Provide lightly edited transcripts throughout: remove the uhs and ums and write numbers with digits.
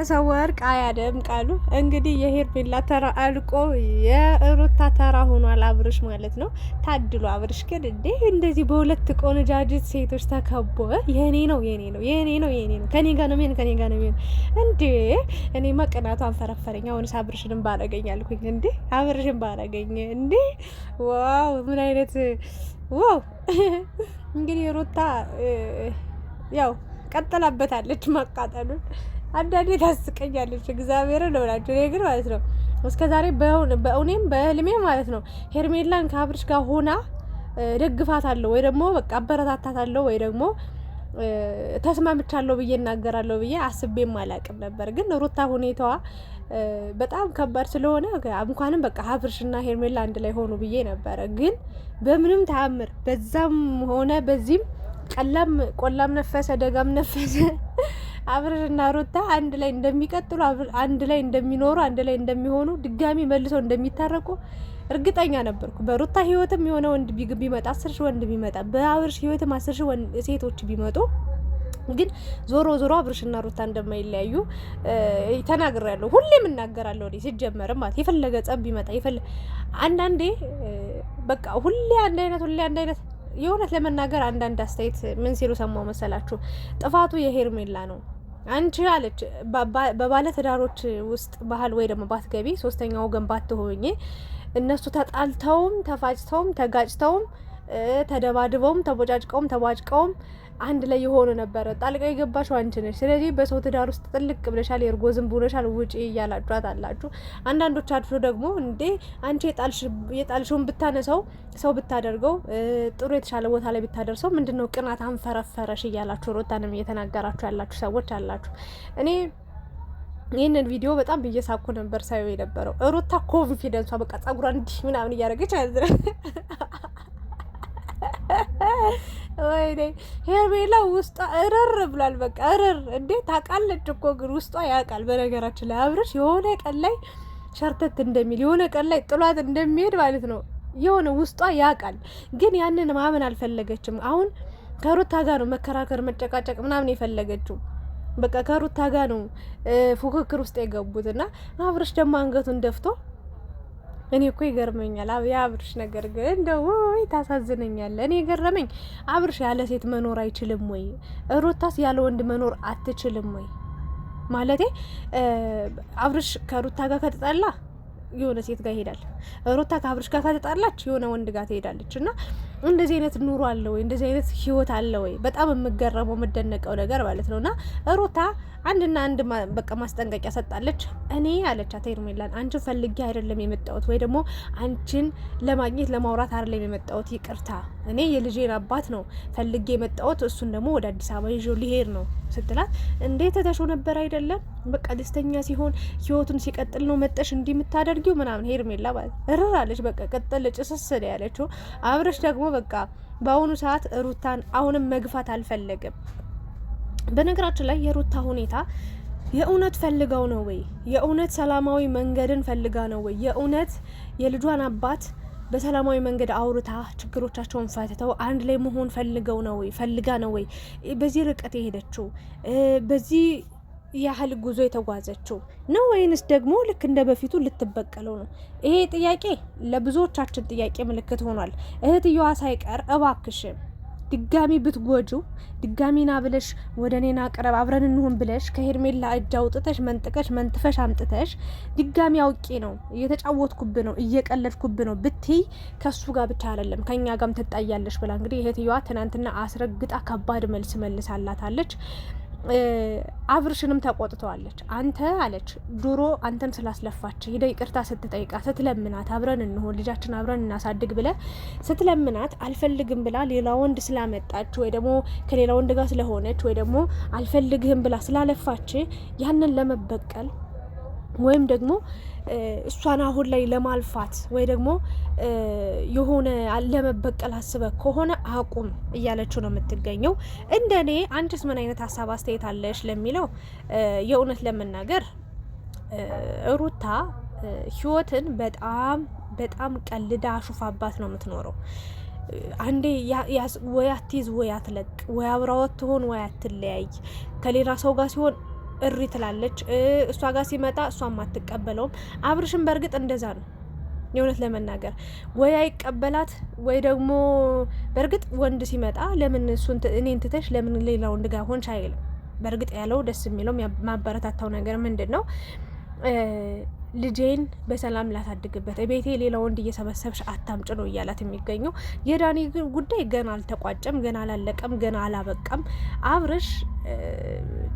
ሰው ወርቅ አያደም ቃሉ እንግዲህ የሄርሜላ ተራ አልቆ የሩታ ተራ ሆኗል። አብርሽ ማለት ነው። ታድሎ አብርሽ ግን እንዴ እንደዚህ በሁለት ቆነጃጅት ሴቶች ተከቦ የኔ ነው ከኔ ጋር ነው እንዴ እኔ መቀናቷን ፈረፈረኝ። አሁንስ አብርሽንም ባረገኝ አልኩኝ እንዴ አብርሽን ባረገኝ እንዴ ዋው ምን አይነት ዋው እንግዲህ ሩታ ያው ቀጥላበታለች ማቃጠሉን። አንዳንዴ ታስቀኛለች እግዚአብሔርን ነው እላችሁ። እኔ ግን ማለት ነው እስከዛሬ በእውኔም በህልሜ ማለት ነው ሄርሜላን ከአብርሽ ጋር ሆና ደግፋታለሁ ወይ ደግሞ በቃ አበረታታታለሁ ወይ ደግሞ ተስማምቻለሁ ብዬ እናገራለሁ ብዬ አስቤም አላቅም ነበር። ግን ሩታ ሁኔታዋ በጣም ከባድ ስለሆነ እንኳንም በቃ አብርሽና ሄርሜላ አንድ ላይ ሆኑ ብዬ ነበረ። ግን በምንም ተአምር በዛም ሆነ በዚህም ቆላም ነፈሰ ደጋም ነፈሰ አብርሽና ሩታ አንድ ላይ እንደሚቀጥሉ አንድ ላይ እንደሚኖሩ አንድ ላይ እንደሚሆኑ ድጋሚ መልሰው እንደሚታረቁ እርግጠኛ ነበርኩ። በሩታ ህይወትም የሆነ ወንድ ቢመጣ 10 ሺህ ወንድ ቢመጣ በአብርሽ ህይወትም 10 ሺህ ሴቶች ቢመጡ ግን ዞሮ አብርሽና ሩታ እንደማይለያዩ ተናግሬያለሁ። ሁሌም እናገራለሁ። እኔ ሲጀመርም ማለት የፈለገ ጸብ ቢመጣ አንዳንዴ በቃ ሁሌ አንድ አይነት የእውነት ለመናገር አንዳንድ አስተያየት ምን ሲሉ ሰማው መሰላችሁ? ጥፋቱ የሄርሜላ ነው። አንቺ አለች በባለ ትዳሮች ውስጥ ባህል ወይ ደግሞ ባትገቢ ሶስተኛ ወገን ባትሆኚ እነሱ ተጣልተውም ተፋጭተውም ተጋጭተውም ተደባድበውም ተቧጭቀውም አንድ ላይ የሆኑ ነበረ። ጣልቃ የገባሽው አንቺ ነሽ። ስለዚህ በሰው ትዳር ውስጥ ጥልቅ ብለሻል፣ የእርጎ ዝንብ ሆነሻል፣ ውጪ እያላችኋት አላችሁ። አንዳንዶች አድሮ ደግሞ እንዴ አንቺ የጣልሽውን ብታነሳው ሰው ብታደርገው ጥሩ የተሻለ ቦታ ላይ ብታደርሰው ምንድነው ቅናት አንፈረፈረሽ እያላችሁ ሩታንም እየተናገራችሁ ያላችሁ ሰዎች አላችሁ። እኔ ይህንን ቪዲዮ በጣም እየሳኩ ነበር ሳየው የነበረው። ሩታ ኮንፊደንሷ በቃ ጸጉሯን እንዲህ ምናምን እያደረገች አይደለ ወይኔ ሄርሜላ ውስጧ እርር ብሏል። በቃ እርር እንዴ ታውቃለች እኮ ግን ውስጧ ያውቃል። በነገራችን ላይ አብርሽ የሆነ ቀን ላይ ሸርተት እንደሚል የሆነ ቀን ላይ ጥሏት እንደሚሄድ ማለት ነው የሆነ ውስጧ ያውቃል። ግን ያንን ማመን አልፈለገችም። አሁን ከሩታ ጋር ነው መከራከር መጨቃጨቅ ምናምን የፈለገችው። በቃ ከሩታ ጋር ነው ፉክክር ውስጥ የገቡትና አብርሽ ደግሞ አንገቱን ደፍቶ እኔ እኮ ይገርመኛል የአብርሽ ነገር ግን እንደው ወይ ታሳዝነኛለህ። እኔ ገረመኝ አብርሽ ያለ ሴት መኖር አይችልም ወይ? ሩታስ ያለ ወንድ መኖር አትችልም ወይ? ማለቴ አብርሽ ከሩታ ጋር ከተጣላ የሆነ ሴት ጋር ይሄዳል። ሩታ ከአብርሽ ጋር ከተጣላች የሆነ ወንድ ጋር ትሄዳለች። እና እንደዚህ አይነት ኑሮ አለ ወይ? እንደዚህ አይነት ህይወት አለ ወይ? በጣም የምገረመው የምደነቀው ነገር ማለት ነውና ሩታ አንድና አንድ በቃ ማስጠንቀቂያ ሰጣለች። እኔ አለቻት ሄርሜላን አንቺን ፈልጌ አይደለም የመጣሁት ወይ ደግሞ አንቺን ለማግኘት ለማውራት አይደለም የመጣሁት፣ ይቅርታ እኔ የልጄን አባት ነው ፈልጌ የመጣሁት፣ እሱን ደግሞ ወደ አዲስ አበባ ይዤው ሊሄድ ነው ስትላት እንዴት ተተሾ ነበር አይደለም በቃ ደስተኛ ሲሆን ህይወቱን ሲቀጥል ነው መጠሽ እንዲህ የምታደርጊው ምናምን ሄርሜላ ማለት እርራለች። በቃ ቀጠል ጭስስል ያለችው። አብረሽ ደግሞ በቃ በአሁኑ ሰዓት ሩታን አሁንም መግፋት አልፈለግም። በነገራችን ላይ የሩታ ሁኔታ የእውነት ፈልገው ነው ወይ? የእውነት ሰላማዊ መንገድን ፈልጋ ነው ወይ? የእውነት የልጇን አባት በሰላማዊ መንገድ አውርታ ችግሮቻቸውን ፈትተው አንድ ላይ መሆን ፈልገው ነው ወይ? ፈልጋ ነው ወይ በዚህ ርቀት የሄደችው? በዚህ ያህል ጉዞ የተጓዘችው ነው ወይንስ ደግሞ ልክ እንደ በፊቱ ልትበቀለው ነው? ይሄ ጥያቄ ለብዙዎቻችን ጥያቄ ምልክት ሆኗል። እህትየዋ ሳይቀር እባክሽ ድጋሚ ብትጎጁ ድጋሚና ብለሽ ወደ እኔና ቅረብ አብረን እንሁን ብለሽ ከሄርሜላ እጅ አውጥተሽ መንጥፈሽ አምጥተሽ ድጋሚ አውቄ ነው እየተጫወትኩብ ነው እየቀለድኩብ ነው ብትይ ከሱ ጋር ብቻ አይደለም ከኛ ጋርም ትጣያለሽ ብላ እንግዲህ እህትየዋ ትናንትና አስረግጣ ከባድ መልስ መልሳላታለች። አብርሽንም ተቆጥተዋለች። አንተ አለች ድሮ አንተን ስላስለፋች ሄደ ይቅርታ ስትጠይቃ ስትለምናት አብረን እንሆን ልጃችን አብረን እናሳድግ ብለ ስትለምናት አልፈልግም ብላ ሌላ ወንድ ስላመጣች ወይ ደግሞ ከሌላ ወንድ ጋር ስለሆነች ወይ ደግሞ አልፈልግህም ብላ ስላለፋች ያንን ለመበቀል ወይም ደግሞ እሷን አሁን ላይ ለማልፋት ወይ ደግሞ የሆነ ለመበቀል አስበ ከሆነ አቁም እያለችው ነው የምትገኘው። እንደኔ አንቺስ ምን አይነት ሀሳብ አስተያየት አለሽ ለሚለው የእውነት ለመናገር ሩታ ህይወትን በጣም ቀልዳ አሹፋባት ነው የምትኖረው። አንዴ ወይ አትይዝ ወይ አትለቅ፣ ወይ አብራወት ትሆን ወይ አትለያይ። ከሌላ ሰው ጋር ሲሆን እሪ ትላለች። እሷ ጋር ሲመጣ እሷም አትቀበለውም። አብርሽም በእርግጥ እንደዛ ነው። የእውነት ለመናገር ወይ አይቀበላት ወይ ደግሞ በእርግጥ ወንድ ሲመጣ ለምን እኔን ትተሽ ለምን ሌላ ወንድ ጋር ሆንሽ አይልም። በእርግጥ ያለው ደስ የሚለው ማበረታታው ነገር ምንድን ነው? ልጄን በሰላም ላሳድግበት ቤቴ ሌላ ወንድ እየሰበሰብሽ አታምጭ ነው እያላት የሚገኘው። የዳኒ ጉዳይ ገና አልተቋጨም፣ ገና አላለቀም፣ ገና አላበቃም። አብርሽ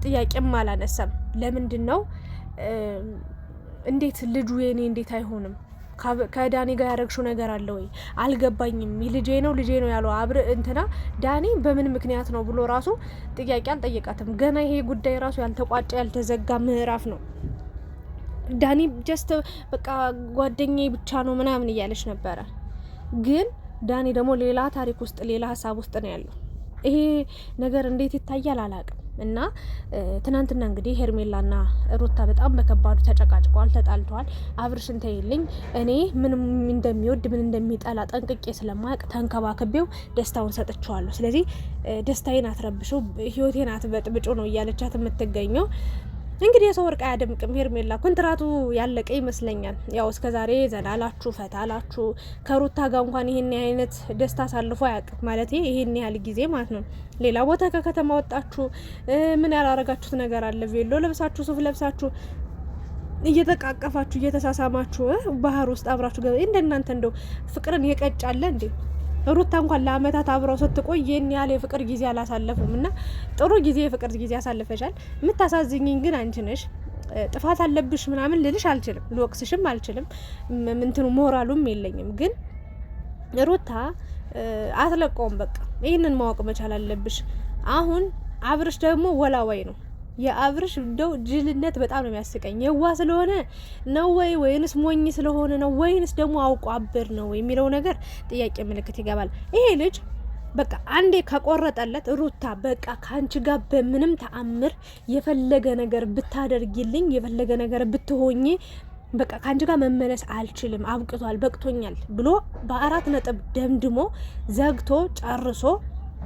ጥያቄም አላነሳም። ለምንድን ነው እንዴት ልጁ የኔ እንዴት አይሆንም? ከዳኒ ጋር ያደረግሽው ነገር አለ ወይ? አልገባኝም። ልጄ ነው ያለው እንትና ዳኒ በምን ምክንያት ነው ብሎ ራሱ ጥያቄ አልጠየቃትም። ገና ይሄ ጉዳይ ራሱ ያልተቋጨ ያልተዘጋ ምዕራፍ ነው። ዳኒ ጀስት በቃ ጓደኛዬ ብቻ ነው ምናምን እያለች ነበረ። ግን ዳኒ ደግሞ ሌላ ታሪክ ውስጥ ሌላ ሀሳብ ውስጥ ነው ያለው። ይሄ ነገር እንዴት ይታያል አላቅም። እና ትናንትና እንግዲህ ሄርሜላና ሩታ በጣም በከባዱ ተጨቃጭቀዋል፣ ተጣልተዋል። አብርሽን ተይልኝ፣ እኔ ምን እንደሚወድ ምን እንደሚጠላ ጠንቅቄ ስለማያውቅ ተንከባክቤው ደስታውን ሰጥቼዋለሁ። ስለዚህ ደስታዬን አትረብሹ፣ ህይወቴን አትበጥብጩ ነው እያለቻት የምትገኘው። እንግዲህ የሰው ወርቅ አያደምቅም። ሄርሜላ ኮንትራቱ ያለቀ ይመስለኛል። ያው እስከዛሬ ዘላላችሁ ፈታላችሁ ከሩታ ጋር እንኳን ይሄን አይነት ደስታ አሳልፎ አያውቅም። ማለት ይሄን ያህል ጊዜ ማለት ነው። ሌላ ቦታ ከከተማ ወጣችሁ ምን ያላረጋችሁት ነገር አለ? ቬሎ ለብሳችሁ ሱፍ ለብሳችሁ እየተቃቀፋችሁ እየተሳሳማችሁ ባህር ውስጥ አብራችሁ ገበ እንደናንተ እንደው ፍቅርን የቀጫለ እንዴ? ሩታ እንኳን ለአመታት አብረው ስትቆይ ይሄን ያህል የፍቅር ጊዜ አላሳለፉም። እና ጥሩ ጊዜ የፍቅር ጊዜ አሳልፈሻል። የምታሳዝኝኝ ግን አንቺ ነሽ። ጥፋት አለብሽ ምናምን ልልሽ አልችልም፣ ልወቅስሽም አልችልም። ምንትኑ ሞራሉም የለኝም። ግን ሩታ አትለቀውም። በቃ ይህንን ማወቅ መቻል አለብሽ። አሁን አብርሽ ደግሞ ወላዋይ ነው። የአብርሽ እንደው ጅልነት በጣም ነው የሚያስቀኝ። የዋ ስለሆነ ነው ወይንስ ሞኝ ስለሆነ ነው ወይንስ ደግሞ አውቆ አብር ነው የሚለው ነገር ጥያቄ ምልክት ይገባል። ይሄ ልጅ በቃ አንዴ ከቆረጠለት ሩታ በቃ ካንቺ ጋር በምንም ተአምር የፈለገ ነገር ብታደርጊልኝ የፈለገ ነገር ብትሆኚ በቃ ካንቺ ጋር መመለስ አልችልም፣ አብቅቷል፣ በቅቶኛል ብሎ በ4 ነጥብ ደምድሞ ዘግቶ ጨርሶ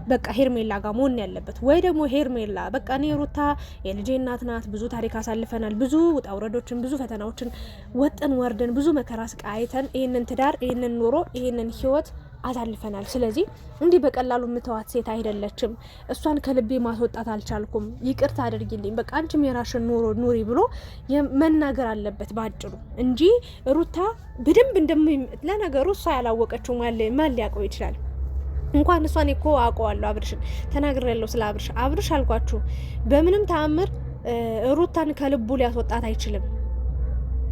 በቃ ሄርሜላ ጋር መሆን ያለበት። ወይ ደግሞ ሄርሜላ በቃ እኔ ሩታ የልጄ እናት ናት፣ ብዙ ታሪክ አሳልፈናል፣ ብዙ ውጣ ውረዶችን፣ ብዙ ፈተናዎችን ወጥን ወርደን ብዙ መከራ ስቃይ አይተን ይህንን ትዳር ይህንን ኑሮ ይህንን ህይወት አሳልፈናል። ስለዚህ እንዲህ በቀላሉ የምተዋት ሴት አይደለችም። እሷን ከልቤ ማስወጣት አልቻልኩም፣ ይቅርታ አድርጊልኝ፣ በቃ አንቺም የራሽን ኑሮ ኑሪ ብሎ መናገር አለበት ባጭሩ እንጂ ሩታ በደንብ ለነገሩ እሷ ያላወቀችው ማን ሊያውቀው ይችላል? እንኳን እሷን እኮ አውቀዋለሁ። አብርሽን ተናግሬያለሁ። ስለ አብርሽ አልኳችሁ በምንም ተአምር ሩታን ከልቡ ሊያስወጣት አይችልም።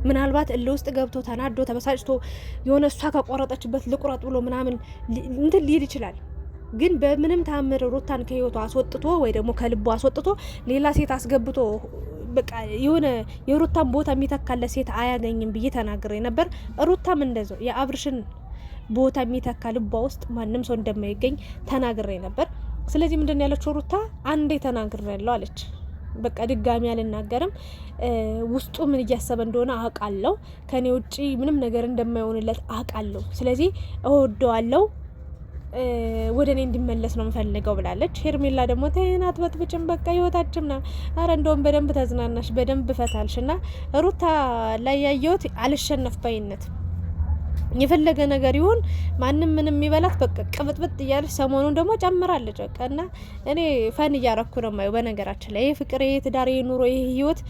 ምናልባት እልህ ውስጥ ገብቶ ተናዶ ተበሳጭቶ የሆነ እሷ ከቆረጠችበት ልቁረጥ ብሎ ምናምን እንትን ሊል ይችላል። ግን በምንም ተአምር ሩታን ከህይወቱ አስወጥቶ ወይ ደግሞ ከልቡ አስወጥቶ ሌላ ሴት አስገብቶ በቃ የሆነ የሩታን ቦታ የሚተካለት ሴት አያገኝም ብዬ ተናግሬ ነበር። ሩታም እንደዛው የአብርሽን ቦታ የሚተካ ልቧ ውስጥ ማንም ሰው እንደማይገኝ ተናግሬ ነበር። ስለዚህ ምንድን ያለችው ሩታ አንዴ ተናግሬያለሁ አለች። በቃ ድጋሚ አልናገርም። ውስጡ ምን እያሰበ እንደሆነ አውቃለሁ። ከኔ ውጪ ምንም ነገር እንደማይሆንለት አውቃለሁ። ስለዚህ እወደዋለሁ፣ ወደ እኔ እንዲመለስ ነው የምፈልገው ብላለች። ሄርሜላ ደግሞ ተይናት በጥብጭም በቃ ህይወታችን ና አረ እንደውም በደንብ ተዝናናሽ፣ በደንብ ፈታልሽ። እና ሩታ ላይ ያየሁት አልሸነፍ ባይነት የፈለገ ነገር ይሁን ማንም ምንም የሚበላት በቃ ቅብጥብጥ እያለች ሰሞኑን ደግሞ ጨምራለች። በቃ እና እኔ ፈን እያረኩ ነው የማየው። በነገራችን ላይ ይሄ ፍቅር፣ ይሄ ትዳር፣ ይሄ ኑሮ፣ ይሄ ህይወት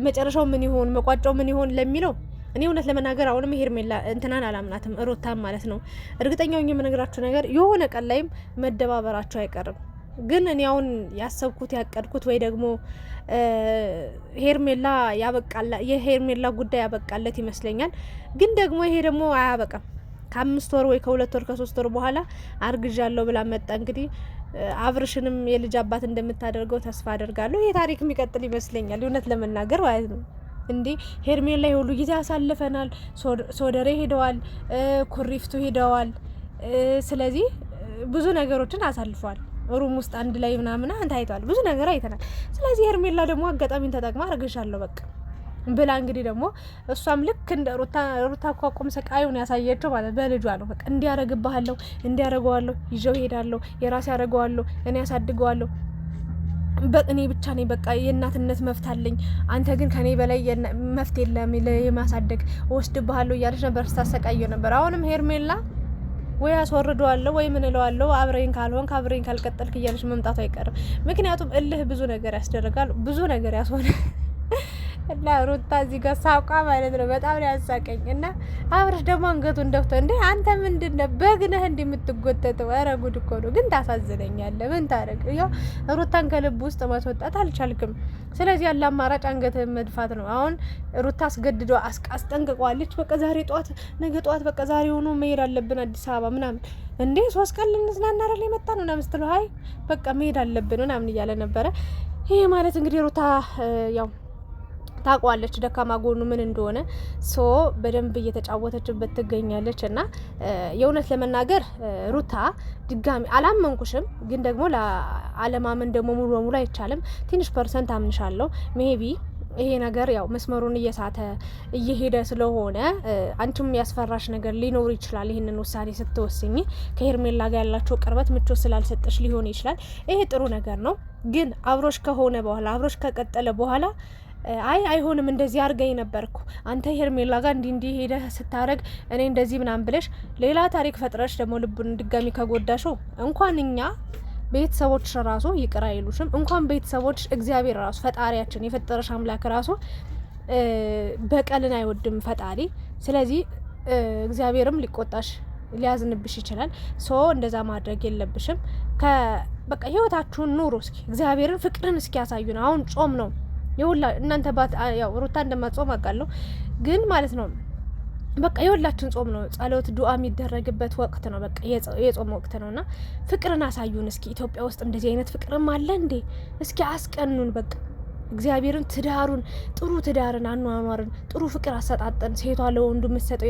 መጨረሻው ምን ይሆን መቋጫው ምን ይሆን ለሚለው እኔ እውነት ለመናገር አሁንም ሄርሜላ እንትናን አላምናትም፣ ሩታን ማለት ነው። እርግጠኛው የምነግራችሁ ነገር የሆነ ቀን ላይም መደባበራቸው አይቀርም። ግን እኔ አሁን ያሰብኩት ያቀድኩት ወይ ደግሞ ሄርሜላ የሄርሜላ ጉዳይ ያበቃለት ይመስለኛል። ግን ደግሞ ይሄ ደግሞ አያበቃም። ከ5 ወር ወይ ከ2 ወር ከ3 ወር በኋላ አርግዣለሁ ብላ መጣ። እንግዲህ አብርሽንም የልጅ አባት እንደምታደርገው ተስፋ አደርጋለሁ። ይሄ ታሪክ የሚቀጥል ይመስለኛል እውነት ለመናገር ማለት ነው። እንዴ ሄርሜላ የሁሉ ጊዜ አሳልፈናል። ሶደሬ ሄደዋል፣ ኩሪፍቱ ሄደዋል። ስለዚህ ብዙ ነገሮችን አሳልፈዋል። ሩም ውስጥ አንድ ላይ ምናምን ታይቷል፣ ብዙ ነገር አይተናል። ስለዚህ ሄርሜላ ደግሞ አጋጣሚን ተጠቅማ አርግሻለሁ በቃ ብላ እንግዲህ ደግሞ እሷም ልክ እንደ ሩታ ቋቁም ሰቃዩን ያሳየችው ማለት በልጇ ነው። በቃ እንዲያረግባለሁ፣ እንዲያረገዋለሁ፣ ይዤው ሄዳለሁ፣ የራሴ ያረገዋለሁ፣ እኔ ያሳድገዋለሁ። እኔ ብቻ ነኝ በቃ የእናትነት መፍት አለኝ፣ አንተ ግን ከኔ በላይ መፍት የለም የማሳደግ ወስድብሃለሁ እያለች ነበር ስታሰቃየው ነበር። አሁንም ሄርሜላ ወይ አስወርደዋለሁ ወይ ምን እለዋለሁ፣ አብረኝ ካልሆንክ አብረኝ ካልቀጠልክ እያለች መምጣቱ አይቀርም። ምክንያቱም እልህ ብዙ ነገር ያስደርጋል፣ ብዙ ነገር ያስሆነ እና ሩታ እዚህ ጋር ሳውቃ ማለት ነው በጣም ነው ያሳቀኝ። እና አብረሽ ደግሞ አንገቱን ደፍቶ እንዴ አንተ ምንድነው በግነህ እንዴ የምትጎተተው? ኧረ ጉድ እኮ ነው። ግን ታሳዝነኛለህ። ምን ታረግ? ያው ሩታን ከልብ ውስጥ ማስወጣት አልቻልክም። ስለዚህ ያለ አማራጭ አንገትህን መድፋት ነው። አሁን ሩታ አስገድዶ አስጠንቅቋለች። በቃ ዛሬ ጠዋት ነገ ጠዋት በቃ ዛሬ ሆኖ መሄድ አለብን አዲስ አበባ ምናምን። እንዴ 3 ቀን ልንዝናና አይደል የመጣ ነው ምናምን ስትለው አይ በቃ መሄድ አለብን ምናምን እያለ ነበረ። ይሄ ማለት እንግዲህ ሩታ ያው ታቋለች ደካማ ጎኑ ምን እንደሆነ በደንብ እየተጫወተችበት ትገኛለች። እና የእውነት ለመናገር ሩታ ድጋሚ አላመንኩሽም፣ ግን ደግሞ ለአለማመን ደግሞ ሙሉ በሙሉ አይቻልም። ትንሽ ፐርሰንት አምንሻለሁ። ሜቢ ይሄ ነገር ያው መስመሩን እየሳተ እየሄደ ስለሆነ አንቺም ያስፈራሽ ነገር ሊኖር ይችላል። ይህንን ውሳኔ ስትወስኝ ከሄርሜላ ጋር ያላቸው ቅርበት ምቾት ስላልሰጠሽ ሊሆን ይችላል። ይሄ ጥሩ ነገር ነው። ግን አብሮሽ ከሆነ በኋላ አብሮሽ ከቀጠለ በኋላ አይሆንም እንደዚህ አርገኝ ነበርኩ አንተ ሄርሜላ ጋር እንዲህ ሄደህ ስታረግ እኔ እንደዚህ ምናምን ብለሽ ሌላ ታሪክ ፈጥረሽ ደግሞ ልቡን ድጋሚ ከጎዳሽው እንኳን እኛ ቤተሰቦች ራሱ ይቅር አይሉሽም። እንኳን ቤተሰቦች እግዚአብሔር ራሱ ፈጣሪያችን የፈጠረሽ አምላክ ራሱ በቀልን አይወድም ፈጣሪ። ስለዚህ እግዚአብሔርም ሊቆጣሽ ሊያዝንብሽ ይችላል። እንደዛ ማድረግ የለብሽም። በቃ ህይወታችሁን ኑሩ። እስኪ እግዚአብሔርን ፍቅርን እስኪ ያሳዩን። አሁን ጾም ነው የሁላ እናንተ ያው ሩታ እንደማትጾም አውቃለሁ፣ ግን ማለት ነው በቃ የሁላችን ጾም ነው። ጸሎት ዱአ የሚደረግበት ወቅት ነው። በቃ የጾም ወቅት ነውና ፍቅርን አሳዩን እስኪ። ኢትዮጵያ ውስጥ እንደዚህ አይነት ፍቅርም አለ እንዴ? እስኪ አስቀኑን። በቃ እግዚአብሔርን ትዳሩን ጥሩ ትዳርን አኗኗርን ጥሩ ፍቅር አሰጣጠን ሴቷ ለወንዱ የምትሰጠው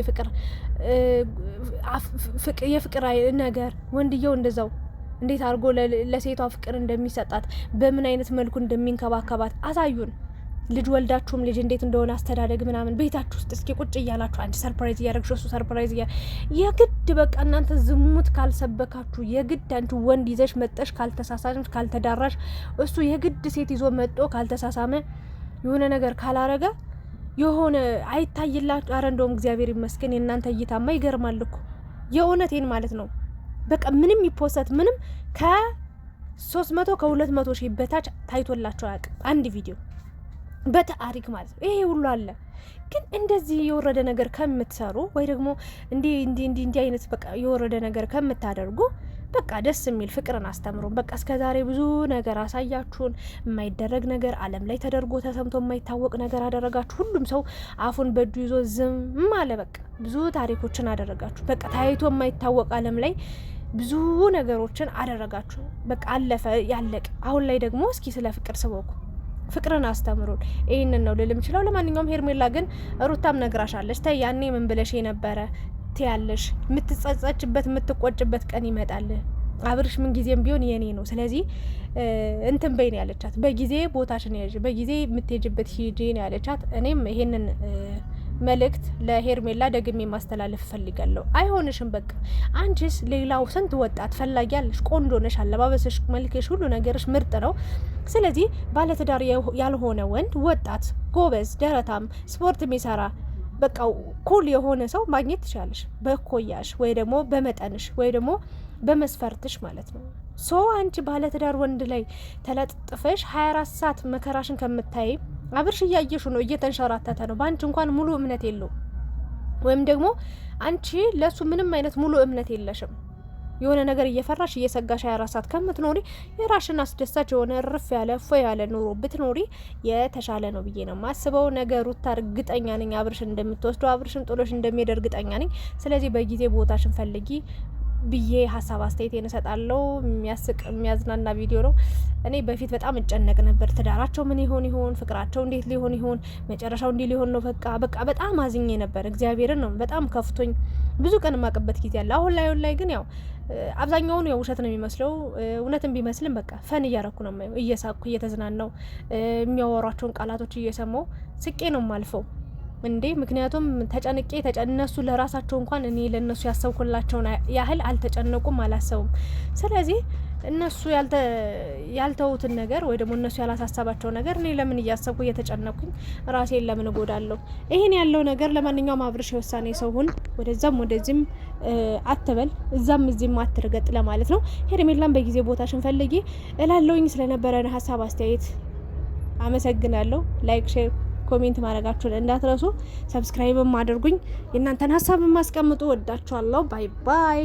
የፍቅር ነገር ወንድየው እንደዛው እንዴት አድርጎ ለሴቷ ፍቅር እንደሚሰጣት በምን አይነት መልኩ እንደሚንከባከባት አሳዩን። ልጅ ወልዳችሁም ልጅ እንዴት እንደሆነ አስተዳደግ ምናምን ቤታችሁ ውስጥ እስኪ ቁጭ እያላችሁ አንቺ ሰርፕራይዝ እያደረግሽ እሱ ሰርፕራይዝ የግድ በቃ እናንተ ዝሙት ካልሰበካችሁ የግድ አንቺ ወንድ ይዘሽ መጠሽ ካልተሳሳምሽ ካልተዳራሽ እሱ የግድ ሴት ይዞ መጦ ካልተሳሳመ የሆነ ነገር ካላረገ የሆነ አይታይላችሁ። አረ እንደውም እግዚአብሔር ይመስገን የእናንተ እይታማ ይገርማል እኮ የእውነቴን ማለት ነው። በቃ ምንም ይፖሰት ምንም ከ300 ከ200 ሺህ በታች ታይቶላቸው አያውቅም አንድ ቪዲዮ በታሪክ ማለት ነው። ይሄ ሁሉ አለ። ግን እንደዚህ የወረደ ነገር ከምትሰሩ ወይ ደግሞ እንዲህ አይነት በቃ የወረደ ነገር ከምታደርጉ በቃ ደስ የሚል ፍቅርን አስተምሩን። በቃ እስከዛሬ ብዙ ነገር አሳያችሁን። የማይደረግ ነገር ዓለም ላይ ተደርጎ ተሰምቶ የማይታወቅ ነገር አደረጋችሁ። ሁሉም ሰው አፉን በእጁ ይዞ ዝም አለ። በቃ ብዙ ታሪኮችን አደረጋችሁ። በቃ ታይቶ የማይታወቅ ዓለም ላይ ብዙ ነገሮችን አደረጋችሁ። በቃ አለፈ ያለቀ። አሁን ላይ ደግሞ እስኪ ስለ ፍቅር ስበኩ፣ ፍቅርን አስተምሩን። ይህንን ነው ልልም ችለው። ለማንኛውም ሄርሜላ ግን ሩታም ነግራሻለች። ተይ ያኔ ምን ብለሽ የነበረ ትያለሽ። የምትጸጸችበት የምትቆጭበት ቀን ይመጣል። አብርሽ ምን ጊዜም ቢሆን የኔ ነው። ስለዚህ እንትን በይ ነው ያለቻት። በጊዜ ቦታሽን ያዥ፣ በጊዜ የምትሄጅበት ሂጂ ነው ያለቻት። እኔም ይሄንን መልእክት ለሄርሜላ ደግሜ ማስተላለፍ ፈልጋለሁ። አይሆንሽም። በቃ አንቺስ ሌላው ስንት ወጣት ፈላጊ ያለሽ፣ ቆንጆ ነሽ፣ አለባበስሽ፣ መልክሽ፣ ሁሉ ነገርሽ ምርጥ ነው። ስለዚህ ባለትዳር ያልሆነ ወንድ ወጣት ጎበዝ ደረታም ስፖርት የሚሰራ በቃ ኩል የሆነ ሰው ማግኘት ትችላለሽ፣ በኮያሽ ወይ ደግሞ በመጠንሽ ወይ ደግሞ በመስፈርትሽ ማለት ነው። አንቺ ባለትዳር ወንድ ላይ ተለጥፈሽ 24 ሰዓት መከራሽን ከምታይ አብርሽ እያየሹ ነው፣ እየተንሸራተተ ነው። በአንቺ እንኳን ሙሉ እምነት የለውም፣ ወይም ደግሞ አንቺ ለሱ ምንም አይነት ሙሉ እምነት የለሽም። የሆነ ነገር እየፈራሽ እየሰጋሽ 24 ሰዓት ከምትኖሪ የራሽን አስደሳች የሆነ እርፍ ያለ ፎ ያለ ኑሮ ብትኖሪ የተሻለ ነው ብዬ ነው ማስበው። ነገ ሩታ እርግጠኛ ነኝ አብርሽን እንደምትወስደው፣ አብርሽን ጥሎሽ እንደሚሄድ እርግጠኛ ነኝ። ስለዚህ በጊዜ ቦታሽን ፈልጊ ብዬ ሀሳብ አስተያየት እሰጣለሁ። የሚያስቅ የሚያዝናና ቪዲዮ ነው። እኔ በፊት በጣም እጨነቅ ነበር። ትዳራቸው ምን ይሆን ፍቅራቸው እንዴት ሊሆን ይሆን መጨረሻው እንዲህ ሊሆን ነው በቃ በጣም አዝኜ ነበር። እግዚአብሔርን ነው በጣም ከፍቶኝ ብዙ ቀን የማቅበት ጊዜ አለ። አሁን ላይ ግን ያው አብዛኛውን ያው ውሸት ነው የሚመስለው። እውነትም ቢመስልም በቃ ፈን እያረኩ ነው የማየው፣ እየሳቅኩ እየተዝናናው የሚያወሯቸውን ቃላቶች እየሰማው ስቄ ነው ማልፈው። እንዴ። ምክንያቱም ተጨንቄ እነሱ ለራሳቸው እንኳን እኔ ለነሱ ያሰብኩላቸውን ያህል አልተጨነቁም፣ አላሰቡም። ስለዚህ እነሱ ያልተውትን ነገር ወይ ደግሞ እነሱ ያላሳሰባቸው ነገር እኔ ለምን እያሰብኩ እየተጨነኩኝ ራሴን ለምን እጎዳለሁ? ይሄን ያለው ነገር ለማንኛውም አብርሽ የውሳኔ ሰው ሁን፣ ወደዛም ወደዚህም አትበል፣ እዛም እዚህም አትርገጥ ለማለት ነው። ሄርሜላን በጊዜ ቦታሽን ፈልጊ እላለሁኝ። ስለነበረን ሀሳብ አስተያየት አመሰግናለሁ። ላይክ፣ ሼር፣ ኮሜንት ማድረጋችሁን እንዳትረሱ። ሰብስክራይብም አድርጉኝ። የእናንተን ሀሳብ ማስቀምጡ። ወዳችኋለሁ። ባይ ባይ።